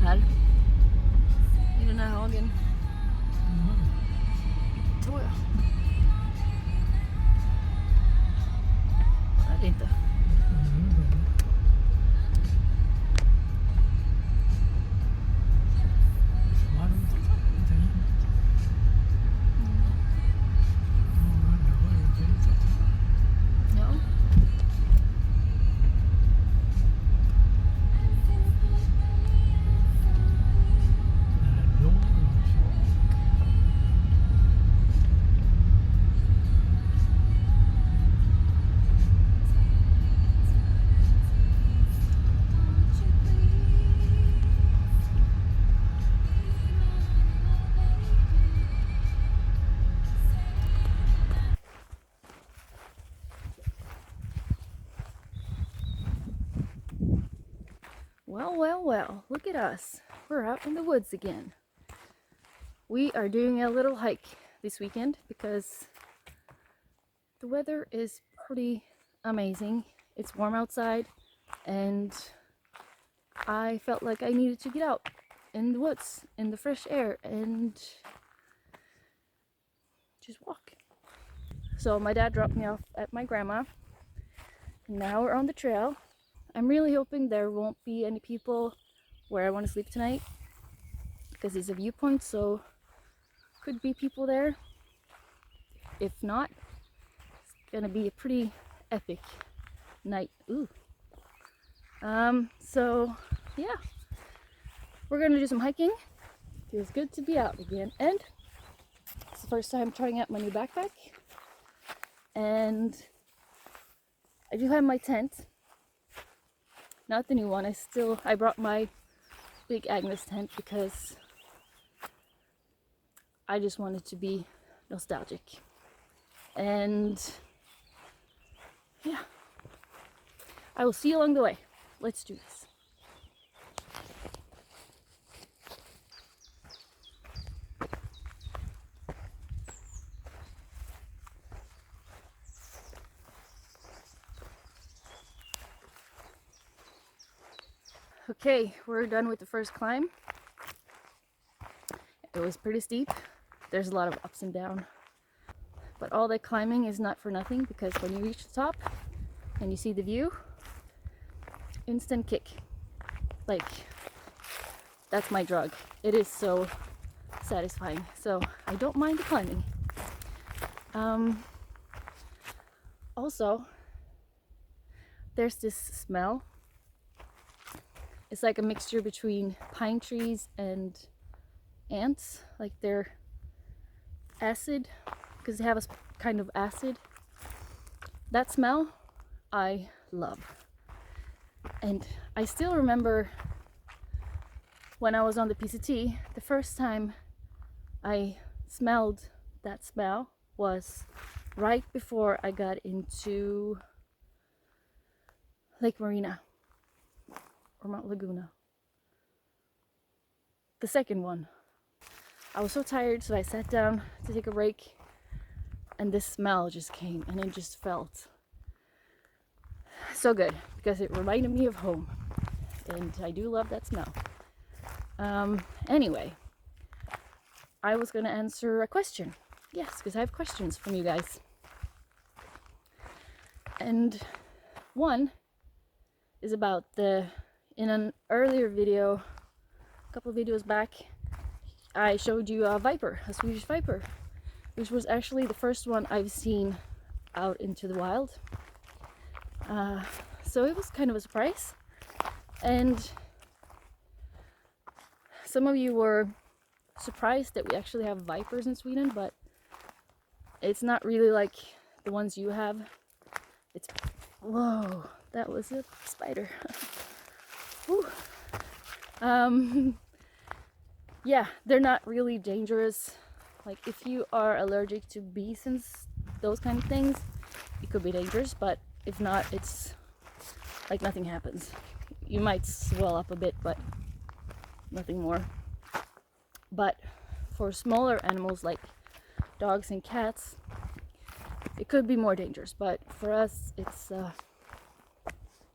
den här. I den här hagen. Tror jag. Nej, det är inte. Ja. Well, well, well, look at us. We're out in the woods again. We are doing a little hike this weekend because the weather is pretty amazing. It's warm outside and I felt like I needed to get out in the woods, in the fresh air, and just walk. So my dad dropped me off at my grandma. Now we're on the trail. I'm really hoping there won't be any people where I want to sleep tonight because it's a viewpoint, so could be people there. If not, it's gonna be a pretty epic night. Ooh. So yeah, we're gonna do some hiking. Feels good to be out again, and it's the first time trying out my new backpack. And I do have my tent. Not the new one. I brought my big Agnes tent because I just wanted to be nostalgic. And yeah, I will see you along the way. Let's do this. Okay, we're done with the first climb. It was pretty steep. There's a lot of ups and downs. But all that climbing is not for nothing, because when you reach the top and you see the view, instant kick. Like, that's my drug. It is so satisfying. So I don't mind the climbing. Also, there's this smell. It's like a mixture between pine trees and ants, like they're acid, because they have a kind of acid. That smell I love. And I still remember when I was on the PCT, the first time I smelled that smell was right before I got into Lake Marina. Or Mount Laguna. The second one. I was so tired, so I sat down to take a break, and this smell just came, and it just felt so good because it reminded me of home, and I do love that smell. Anyway, I was gonna answer a question. Yes, because I have questions from you guys. And one is about in an earlier video, a couple of videos back, I showed you a viper, a Swedish viper, which was actually the first one I've seen out into the wild. So it was kind of a surprise. And some of you were surprised that we actually have vipers in Sweden, but it's not really like the ones you have. It's, whoa, that was a spider. Yeah, they're not really dangerous. Like, if you are allergic to bees and those kind of things, it could be dangerous, but if not, it's like nothing happens. You might swell up a bit, but nothing more. But for smaller animals like dogs and cats, it could be more dangerous, but for us it's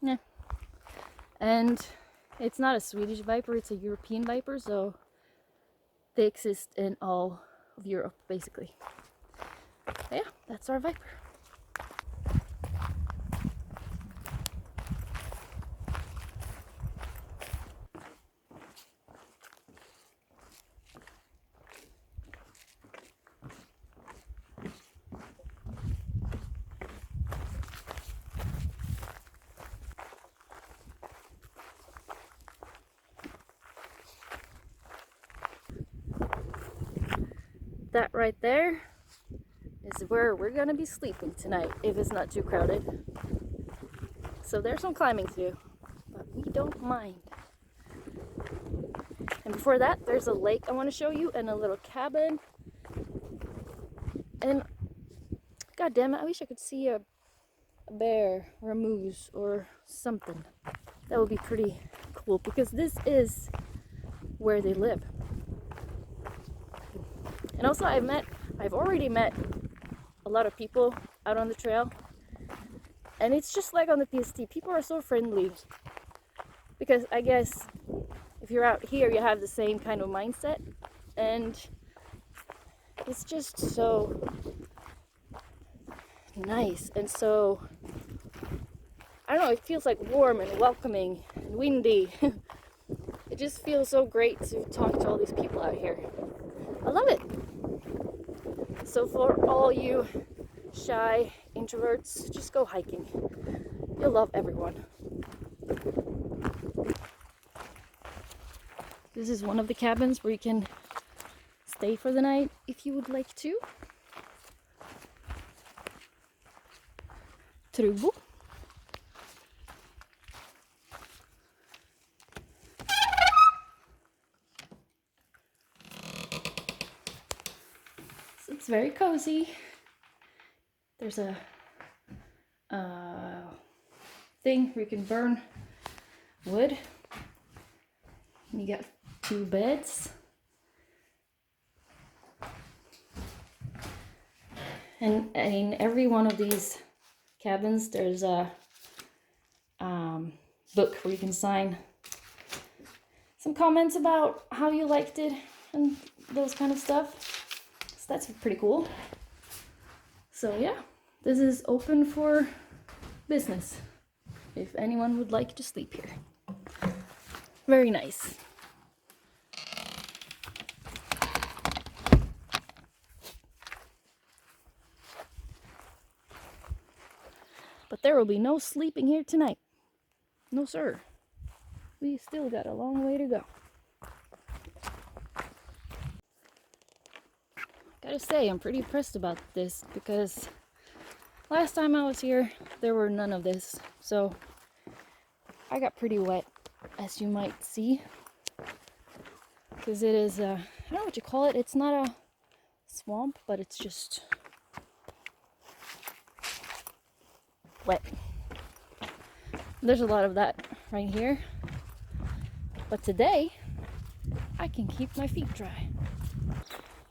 yeah. And It's not a Swedish viper, it's a European viper, so they exist in all of Europe, basically. But yeah, that's our viper. That right there is where we're gonna be sleeping tonight if it's not too crowded. So there's some climbing to do, but we don't mind. And before that, there's a lake I want to show you and a little cabin. And god damn it, I wish I could see a bear or a moose or something. That would be pretty cool because this is where they live. And also I've already met a lot of people out on the trail, and it's just like on the PST, people are so friendly, because I guess if you're out here you have the same kind of mindset, and it's just so nice, and so I don't know, it feels like warm and welcoming and windy. It just feels so great to talk to all these people out here. I love it. So for all you shy introverts, just go hiking. You'll love everyone. This is one of the cabins where you can stay for the night if you would like to. Trubo. It's very cozy. There's a thing where you can burn wood. And you got 2 beds. And in every one of these cabins, there's a book where you can sign some comments about how you liked it and those kind of stuff. So that's pretty cool. So yeah, this is open for business if anyone would like to sleep here. Very nice. But there will be no sleeping here tonight. No sir. We still got a long way to go. Gotta say, I'm pretty impressed about this because last time I was here, there were none of this. So I got pretty wet, as you might see. Because it is, I don't know what you call it. It's not a swamp, but it's just wet. There's a lot of that right here. But today, I can keep my feet dry.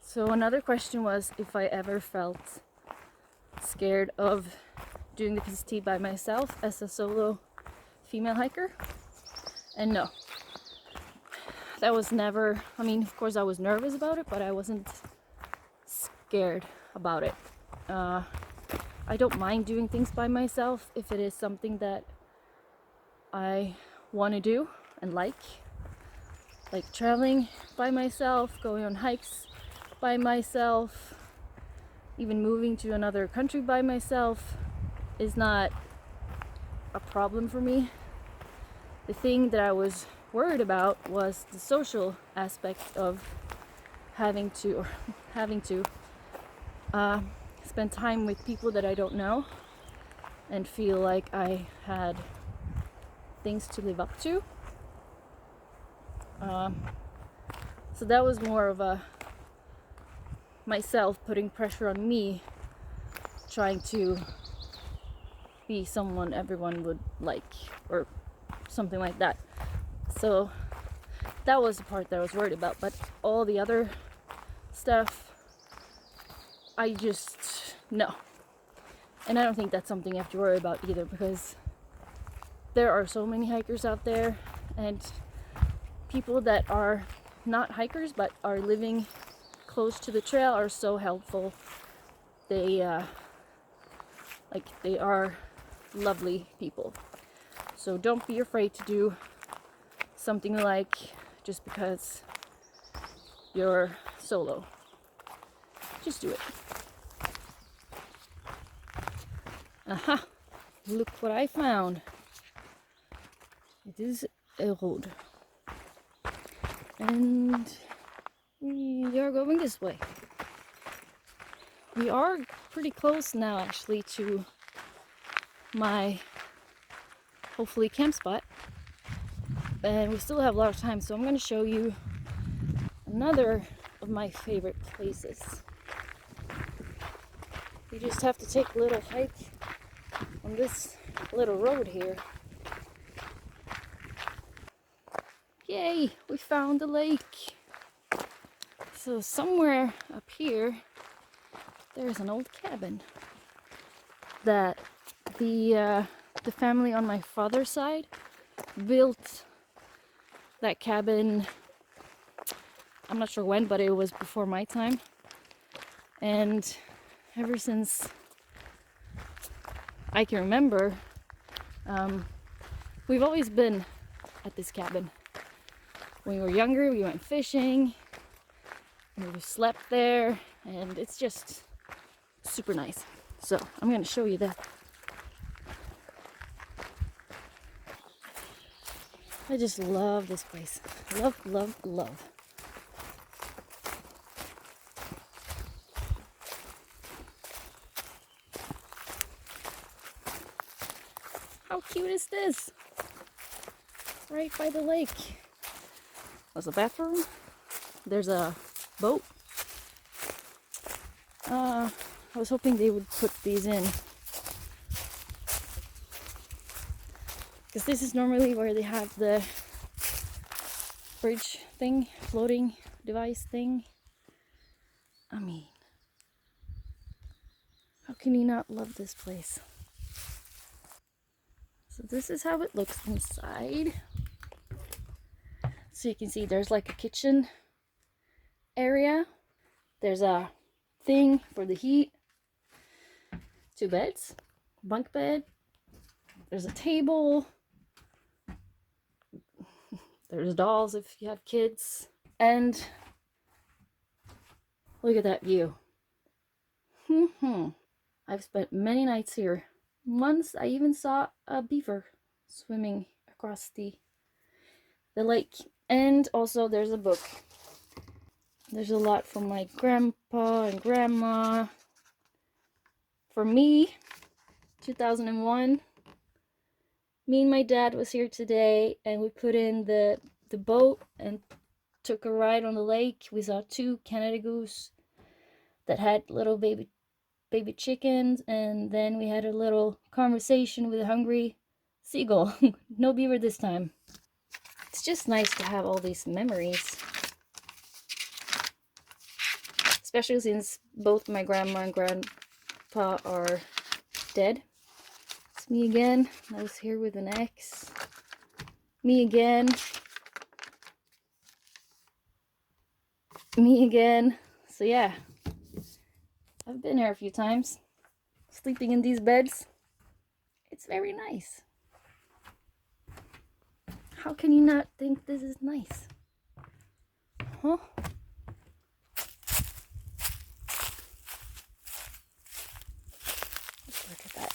So another question was if I ever felt scared of doing the PCT by myself as a solo female hiker. And no. That was never, I mean, of course I was nervous about it, but I wasn't scared about it. I don't mind doing things by myself if it is something that I want to do and like traveling by myself, going on hikes by myself, even moving to another country by myself is not a problem for me. The thing that I was worried about was the social aspect of having to spend time with people that I don't know and feel like I had things to live up to. So that was more of a myself putting pressure on me, trying to be someone everyone would like or something like that. So that was the part that I was worried about, but all the other stuff I just no. And I don't think that's something you have to worry about either, because there are so many hikers out there, and people that are not hikers but are living close to the trail are so helpful. They they are lovely people. So don't be afraid to do something like just because you're solo. Just do it. Aha! Look what I found. It is a road. And we are going this way. We are pretty close now actually to my hopefully camp spot. And we still have a lot of time, so I'm going to show you another of my favorite places. You just have to take a little hike on this little road here. Yay, we found the lake. So somewhere up here there's an old cabin that the family on my father's side built. That cabin, I'm not sure when, but it was before my time. And ever since I can remember, we've always been at this cabin. When we were younger, we went fishing, we slept there, and it's just super nice. So I'm gonna show you that. I just love this place. Love, love, love. How cute is this? Right by the lake. There's a bathroom. There's a boat. I was hoping they would put these in, because this is normally where they have the bridge thing, floating device thing. I mean, how can you not love this place? So this is how it looks inside. So you can see there's like a kitchen area. There's a thing for the heat. 2 beds, bunk bed. There's a table. There's dolls if you have kids. And look at that view. I've spent many nights here. Once I even saw a beaver swimming across the lake. And also there's a book. There's a lot from my grandpa and grandma. For me, 2001, me and my dad was here today, and we put in the boat and took a ride on the lake. We saw 2 Canada goose that had little baby chickens, and then we had a little conversation with a hungry seagull. No beaver this time. It's just nice to have all these memories, especially since both my grandma and grandpa are dead. It's me again. I was here with an ex. Me again. Me again. So yeah, I've been here a few times, sleeping in these beds. It's very nice. How can you not think this is nice? Huh? Let's look at that.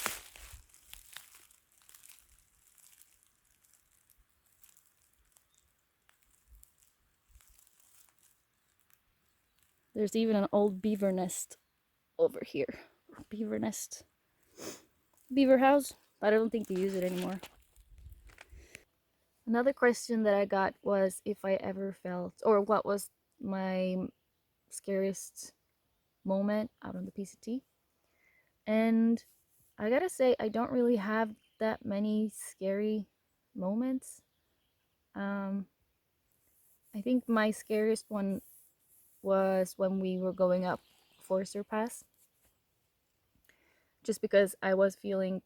There's even an old beaver nest over here. Beaver nest. Beaver house, but I don't think they use it anymore. Another question that I got was if I ever felt, or what was my scariest moment out on the PCT. And I gotta say, I don't really have that many scary moments. I think my scariest one was when we were going up Forester Pass. Just because I was feeling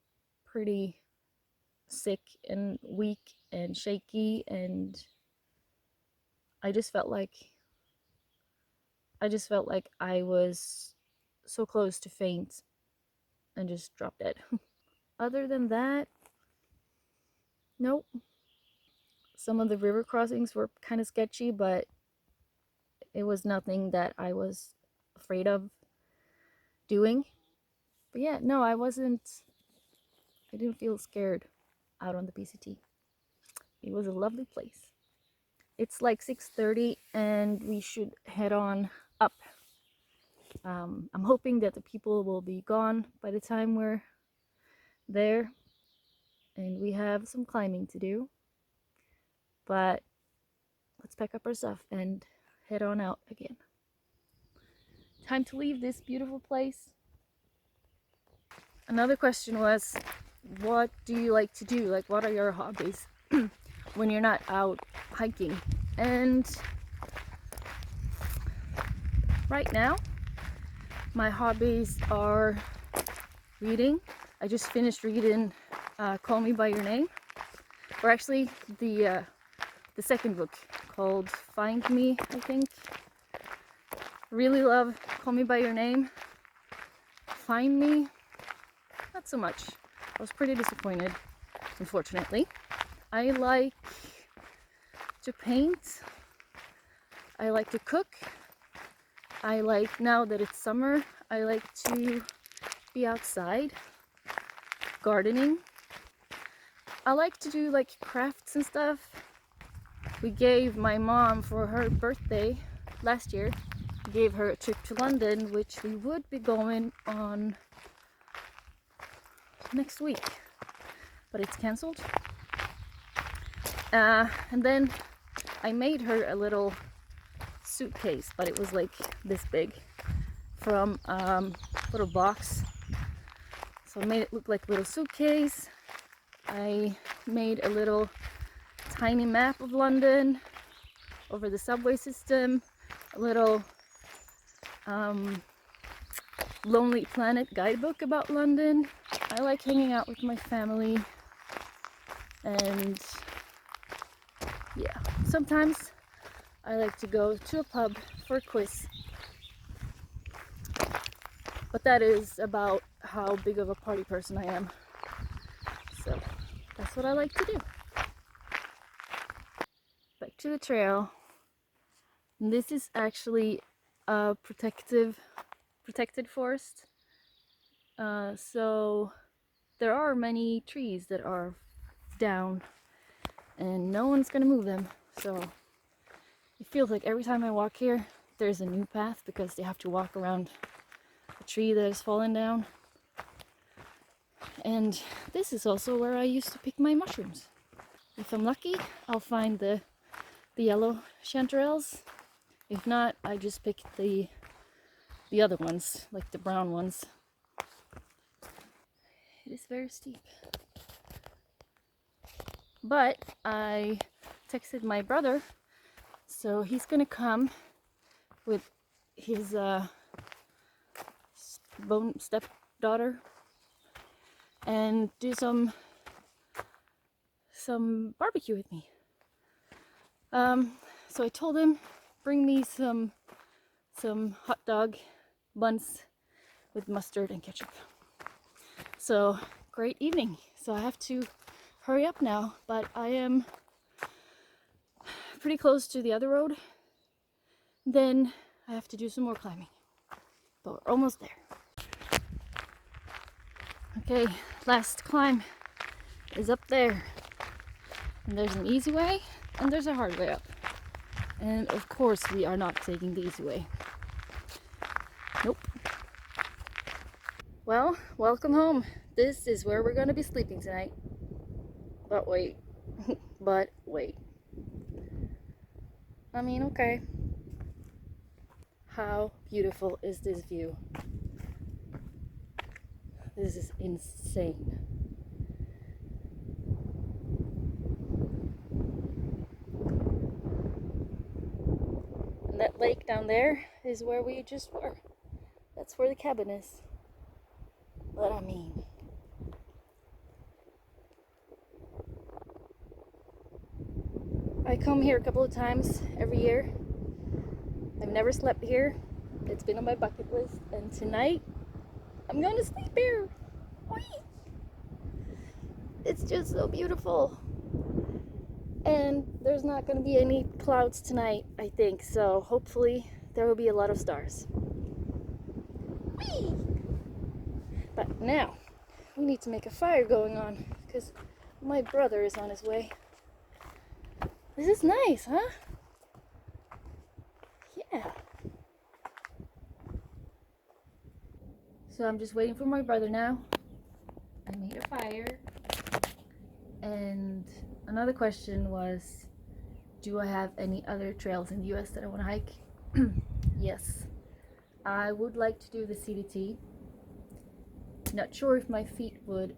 pretty sick and weak and shaky, and I just felt like I was so close to faint and just dropped dead. Other than that, nope. Some of the river crossings were kind of sketchy, but it was nothing that I was afraid of doing. But yeah, no, I didn't feel scared out on the PCT. It was a lovely place. It's like 6:30 and we should head on up. I'm hoping that the people will be gone by the time we're there, and we have some climbing to do. But let's pack up our stuff and head on out again. Time to leave this beautiful place. Another question was, what do you like to do? Like, what are your hobbies when you're not out hiking? And right now, my hobbies are reading. I just finished reading Call Me by Your Name, or actually the second book called Find Me, I think. Really love Call Me by Your Name. Find Me, not so much. I was pretty disappointed, unfortunately. I like to paint. I like to cook. I like, now that it's summer, I like to be outside, gardening. I like to do like crafts and stuff. We gave my mom, for her birthday last year, gave her a trip to London, which we would be going on next week, but it's cancelled. And then I made her a little suitcase, but it was like this big, from a little box. So I made it look like a little suitcase. I made a little tiny map of London over the subway system, a little Lonely Planet guidebook about London. I like hanging out with my family, and yeah, sometimes I like to go to a pub for a quiz, but that is about how big of a party person I am. So that's what I like to do. Back to the trail. And this is actually a protected forest. So there are many trees that are down and no one's gonna move them. So it feels like every time I walk here, there's a new path because they have to walk around a tree that has fallen down. And this is also where I used to pick my mushrooms. If I'm lucky, I'll find the yellow chanterelles. If not, I just pick the other ones, like the brown ones. It is very steep. But I texted my brother, so he's gonna come with his stepdaughter and do some barbecue with me. So I told him, bring me some hot dog buns with mustard and ketchup. So great evening. So I have to hurry up now, but I am pretty close to the other road. Then I have to do some more climbing, but we're almost there. Okay, last climb is up there, and there's an easy way and there's a hard way up, and of course we are not taking the easy way. Nope. Well, welcome home. This is where we're gonna be sleeping tonight. But wait. But wait. I mean, okay. How beautiful is this view? This is insane. And that lake down there is where we just were. That's where the cabin is. But I mean, I come here a couple of times every year. I've never slept here. It's been on my bucket list, and tonight I'm going to sleep here. Whee! It's just so beautiful. And there's not going to be any clouds tonight, I think, so hopefully there will be a lot of stars. Whee! But now we need to make a fire going on because my brother is on his way. This is nice, huh? Yeah. So I'm just waiting for my brother now. I made a fire. And another question was, do I have any other trails in the US that I want to hike? Yes. I would like to do the CDT. Not sure if my feet would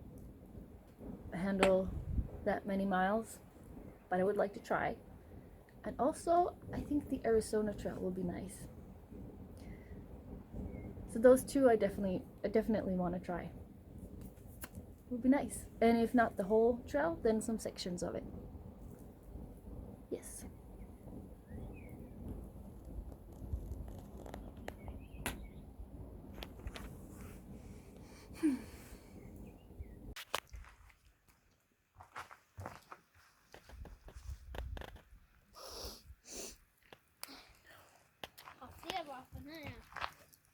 handle that many miles, but I would like to try. And also, I think the Arizona Trail will be nice. So those two I definitely want to try. It would be nice. And if not the whole trail, then some sections of it. Yes.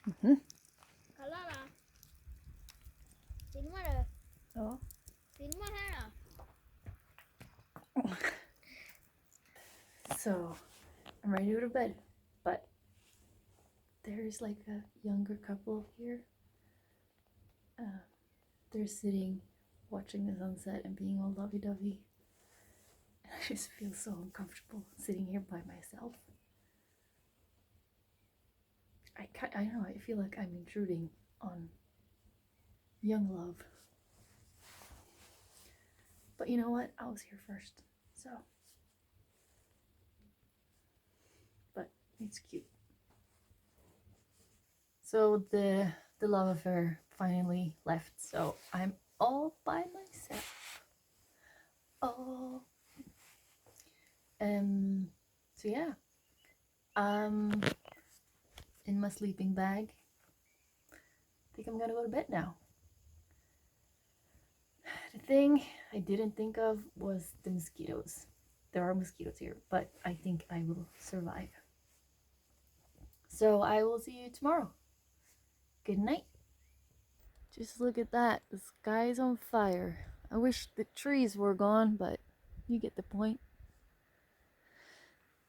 Mhm. Kolla då. Filmar du? Ja. Filmar här då. So, I'm ready to go to bed, but there's like a younger couple here. They're sitting, watching the sunset and being all lovey-dovey. And I just feel so uncomfortable sitting here by myself. I don't know, I feel like I'm intruding on young love. But you know what? I was here first, so. But it's cute. So the love affair finally left, so I'm all by myself. Oh. So yeah. In my sleeping bag. I think I'm gonna go to bed now. The thing I didn't think of was the mosquitoes. There are mosquitoes here, but I think I will survive. So I will see you tomorrow. Good night. Just look at that. The sky's on fire. I wish the trees were gone, but you get the point.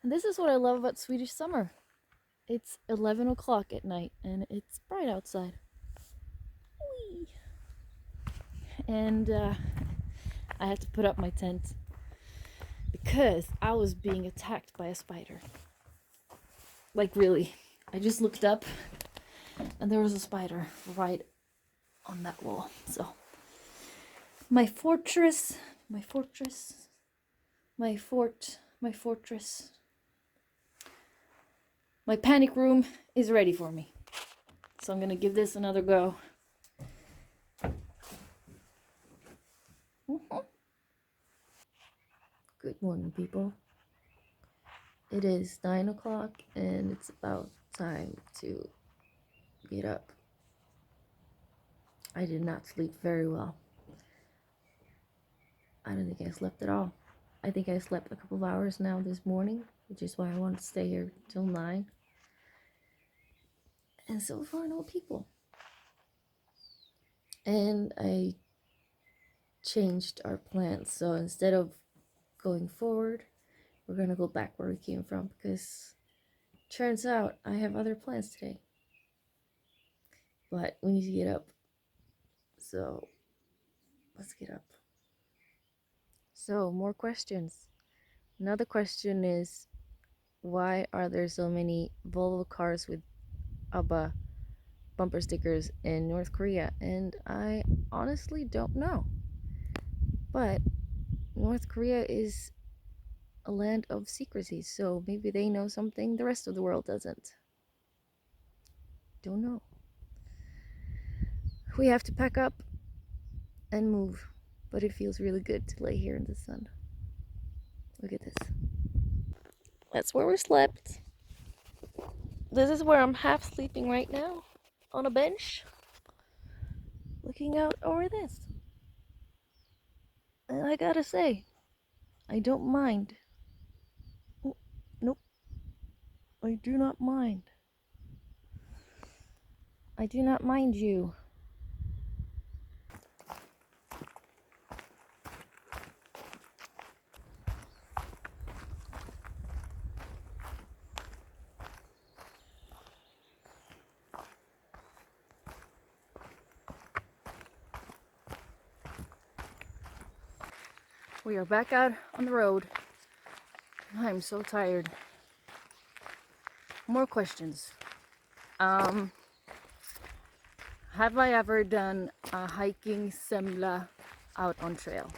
And this is what I love about Swedish summer. It's 11 o'clock at night and it's bright outside. Whee! And I had to put up my tent because I was being attacked by a spider. Like really. I just looked up and there was a spider right on that wall. So my fortress, my panic room is ready for me. So I'm gonna give this another go. Good morning, people. It is 9 o'clock and it's about time to get up. I did not sleep very well. I don't think I slept at all. I think I slept a couple of hours now this morning, which is why I wanted to stay here till 9. And so far, no people. And I changed our plans. So instead of going forward, we're gonna go back where we came from because turns out I have other plans today. But we need to get up. So let's get up. So more questions. Another question is, why are there so many Volvo cars with ABBA bumper stickers in North Korea? And I honestly don't know. But North Korea is a land of secrecy, so maybe they know something the rest of the world doesn't. Don't know. We have to pack up and move, but it feels really good to lay here in the sun. Look at this. That's where we slept. This is where I'm half sleeping right now, on a bench, looking out over this. And I gotta say, I don't mind. Oh, nope, I do not mind. I do not mind you. We are back out on the road. I'm so tired. More questions. Have I ever done a hiking semla out on trail?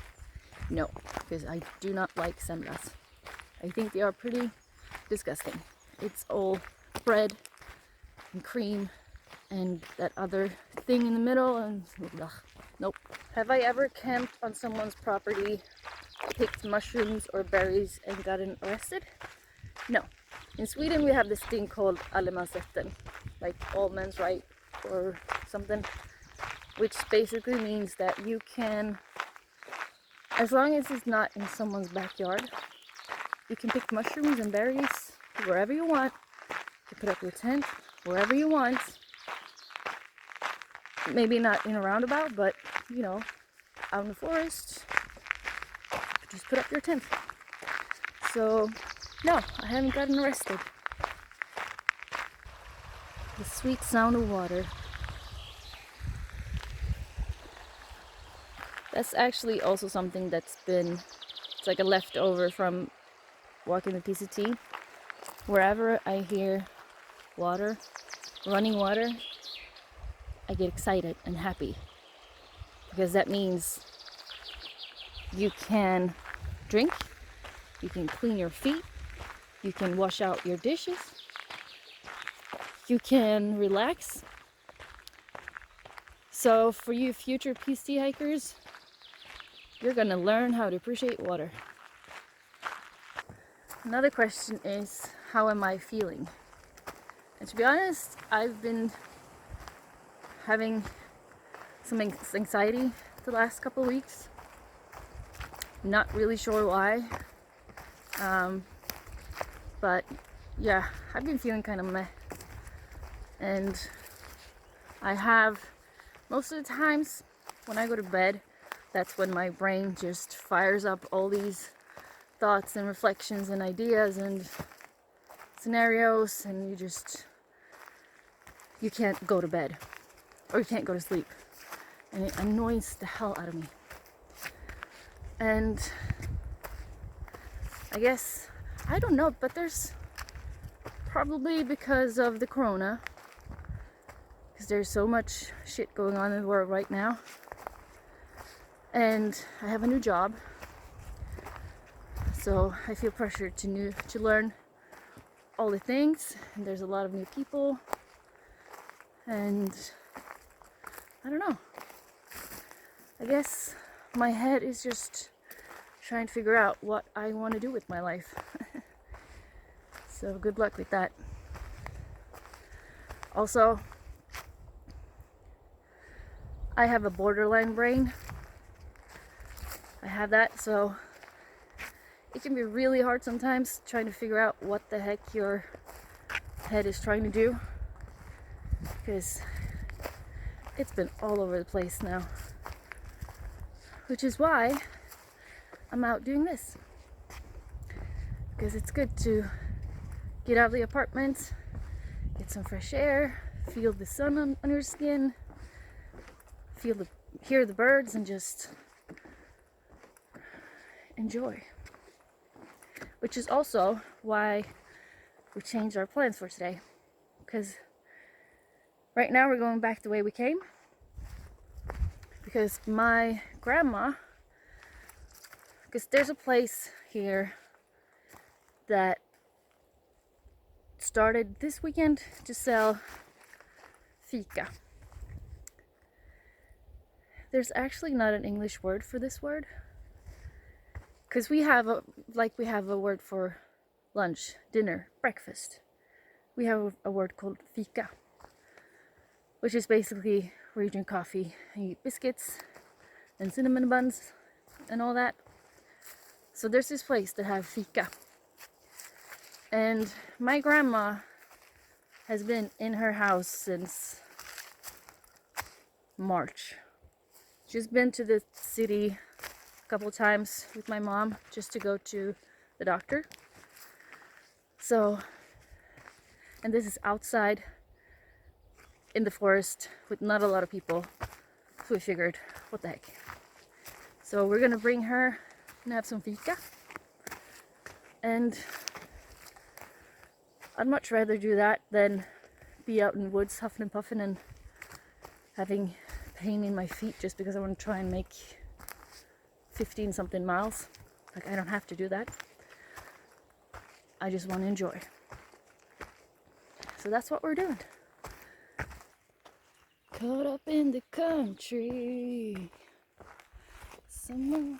No, because I do not like semlas. I think they are pretty disgusting. It's all bread and cream and that other thing in the middle, and ugh, nope. Have I ever camped on someone's property, picked mushrooms or berries and gotten arrested? No. In Sweden we have this thing called allemansrätten, like all men's right or something, which basically means that you can, as long as it's not in someone's backyard, you can pick mushrooms and berries wherever you want. You can put up your tent wherever you want. Maybe not in a roundabout, but you know, out in the forest, just put up your tent. So no, I haven't gotten arrested. The sweet sound of water. That's actually also something that's been, it's like a leftover from walking the PCT. Wherever I hear water, running water, I get excited and happy, because that means you can drink, you can clean your feet, you can wash out your dishes, you can relax. So for you future PCT hikers, you're gonna learn how to appreciate water. Another question is, how am I feeling? And to be honest, I've been having some anxiety the last couple of weeks. Not really sure why. But yeah, I've been feeling kind of meh. And I have, most of the times when I go to bed, that's when my brain just fires up all these thoughts and reflections and ideas and scenarios, and you can't go to bed, or you can't go to sleep, and it annoys the hell out of me. And I guess, I don't know, but there's probably because of the corona, because there's so much shit going on in the world right now, and I have a new job, so I feel pressured to learn all the things, and there's a lot of new people, and I don't know, I guess my head is just trying to figure out what I want to do with my life. So good luck with that. Also, I have a borderline brain. I have that, so it can be really hard sometimes trying to figure out what the heck your head is trying to do, because it's been all over the place now, which is why I'm out doing this, because it's good to get out of the apartment, get some fresh air, feel the sun on your skin, hear the birds, and just enjoy. Which is also why we changed our plans for today, because right now we're going back the way we came, because my grandma, because there's a place here that started this weekend to sell fika. There's actually not an English word for this word, because we have a word for lunch, dinner, breakfast. We have a word called fika, which is basically where you drink coffee and you eat biscuits and cinnamon buns and all that. So there's this place that have fika. And my grandma has been in her house since March. She's been to the city a couple times with my mom just to go to the doctor. So, and this is outside in the forest with not a lot of people. So we figured, what the heck. So we're gonna bring her and have some fika. And I'd much rather do that than be out in the woods huffing and puffing and having pain in my feet just because I want to try and make 15 something miles. Like, I don't have to do that. I just want to enjoy. So that's what we're doing. Caught up in the country, somewhere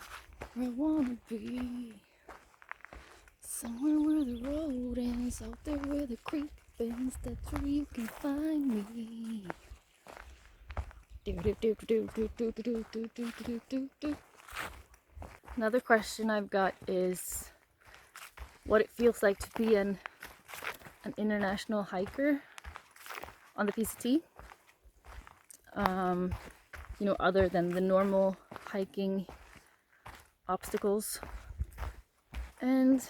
where I wanna be, somewhere where the road ends, out there where the creek bends, that's where you can find me. Another question I've got is what it feels like to be an international hiker on the PCT. You know, other than the normal hiking obstacles. And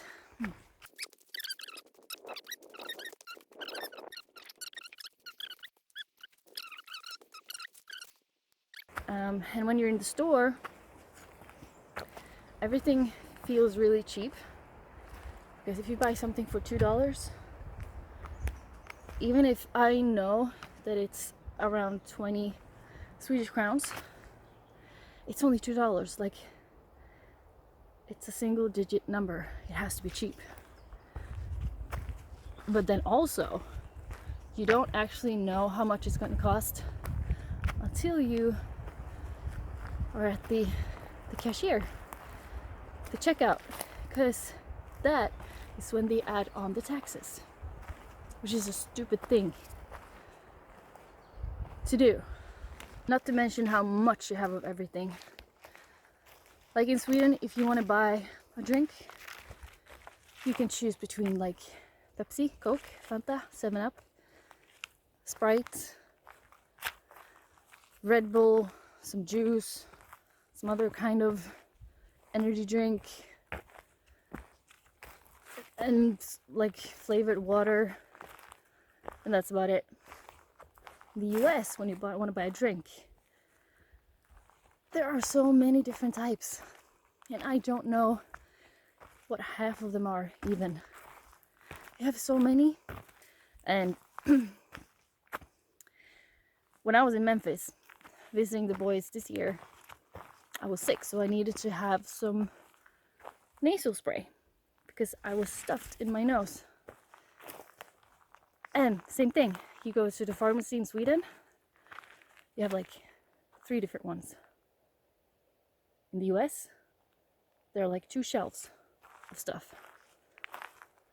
and when you're in the store, everything feels really cheap, because if you buy something for $2, even if I know that it's around 20 Swedish crowns, it's only $2. Like, it's a single digit number. It has to be cheap. But then also, you don't actually know how much it's going to cost until you are at the cashier, the checkout, because that is when they add on the taxes, which is a stupid thing to do. Not to mention how much you have of everything. Like in Sweden, if you want to buy a drink, you can choose between like Pepsi, Coke, Fanta, 7-Up, Sprite, Red Bull, some juice, some other kind of energy drink, and like flavored water, and that's about it. In the US, when you want to buy a drink, there are so many different types, and I don't know what half of them are even. You have so many. And when I was in Memphis visiting the boys this year, I was sick, so I needed to have some nasal spray because I was stuffed in my nose. And same thing, you go to the pharmacy in Sweden, you have like 3 different ones. In the US, there are like 2 shelves of stuff.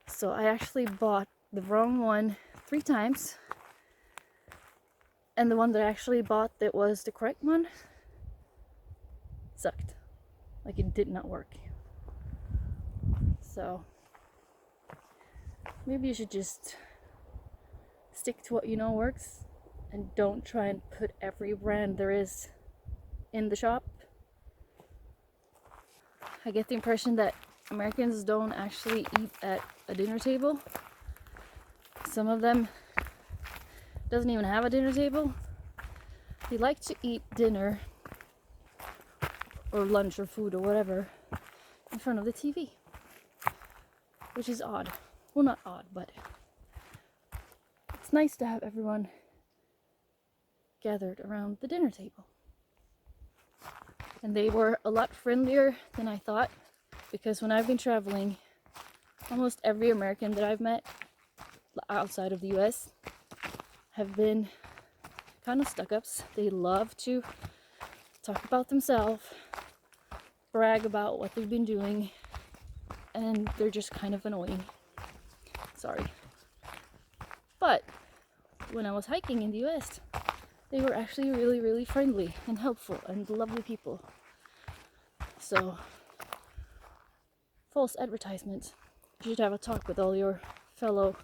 So I actually bought the wrong one 3 times, and the one that I actually bought that was the correct one sucked. Like, it did not work. So maybe you should just stick to what you know works and don't try and put every brand there is in the shop. I get the impression that Americans don't actually eat at a dinner table. Some of them doesn't even have a dinner table. They like to eat dinner or lunch or food or whatever in front of the TV, which is odd. Well, not odd, but it's nice to have everyone gathered around the dinner table. And they were a lot friendlier than I thought, because when I've been traveling, almost every American that I've met outside of the US have been kind of stuck-ups. They love to talk about themselves, brag about what they've been doing, and they're just kind of annoying. Sorry. But when I was hiking in the US, they were actually really, really friendly and helpful and lovely people. So, false advertisement. You should have a talk with all your fellow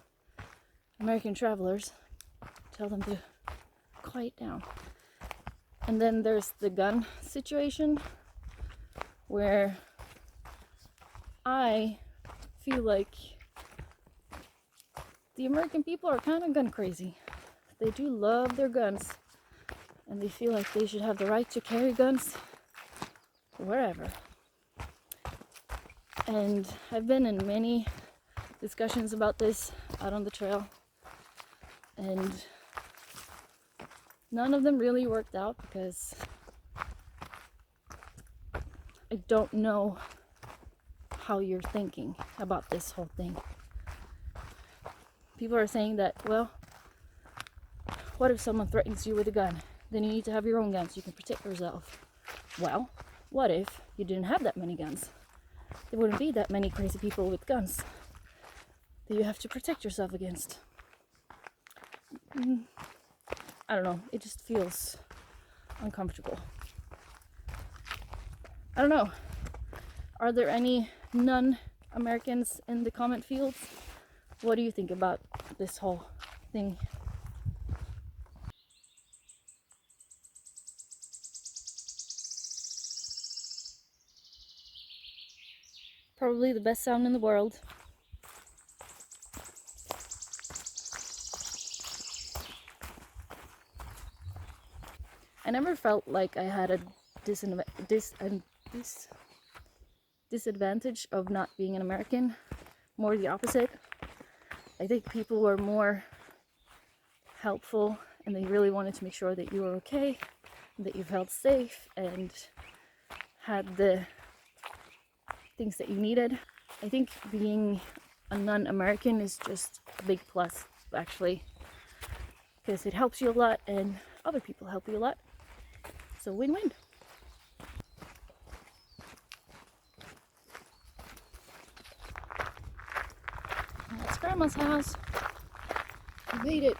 American travelers. Tell them to quiet down. And then there's the gun situation, where I feel like the American people are kind of gun crazy. They do love their guns, and they feel like they should have the right to carry guns wherever. And I've been in many discussions about this out on the trail, and none of them really worked out because I don't know how you're thinking about this whole thing. People are saying that, well, what if someone threatens you with a gun? Then you need to have your own gun so you can protect yourself. Well, what if you didn't have that many guns? There wouldn't be that many crazy people with guns that you have to protect yourself against. I don't know, it just feels uncomfortable. I don't know. Are there any non-Americans in the comment fields? What do you think about this whole thing? Probably the best sound in the world. I never felt like I had a disadvantage of not being an American. More the opposite. I think people were more helpful, and they really wanted to make sure that you were okay, that you felt safe, and had the things that you needed. I think being a non-American is just a big plus, actually, because it helps you a lot and other people help you a lot. So win-win. That's Grandma's house. We made it.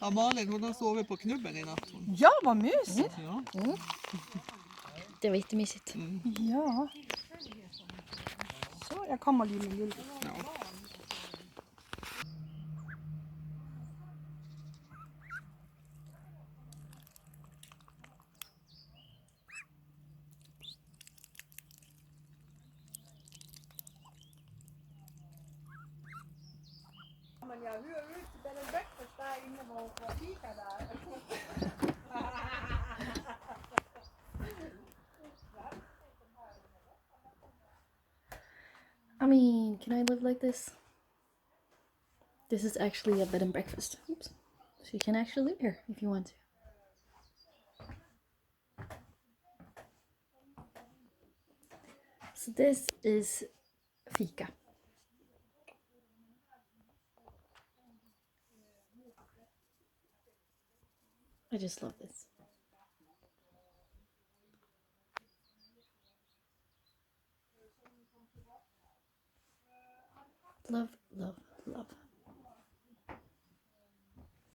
Ja, Malin hon har sovit på knubben i natt. Ja, vad mysigt! Ja. Det var jättemysigt. Ja. Så, jag kommer lille. Ja. Men jag hyr ut bed and breakfast där inne på fika där. I mean, can I live like this? This is actually a bed and breakfast. Oops. So you can actually live here if you want to. So this is fika. I just love this. Love, love, love.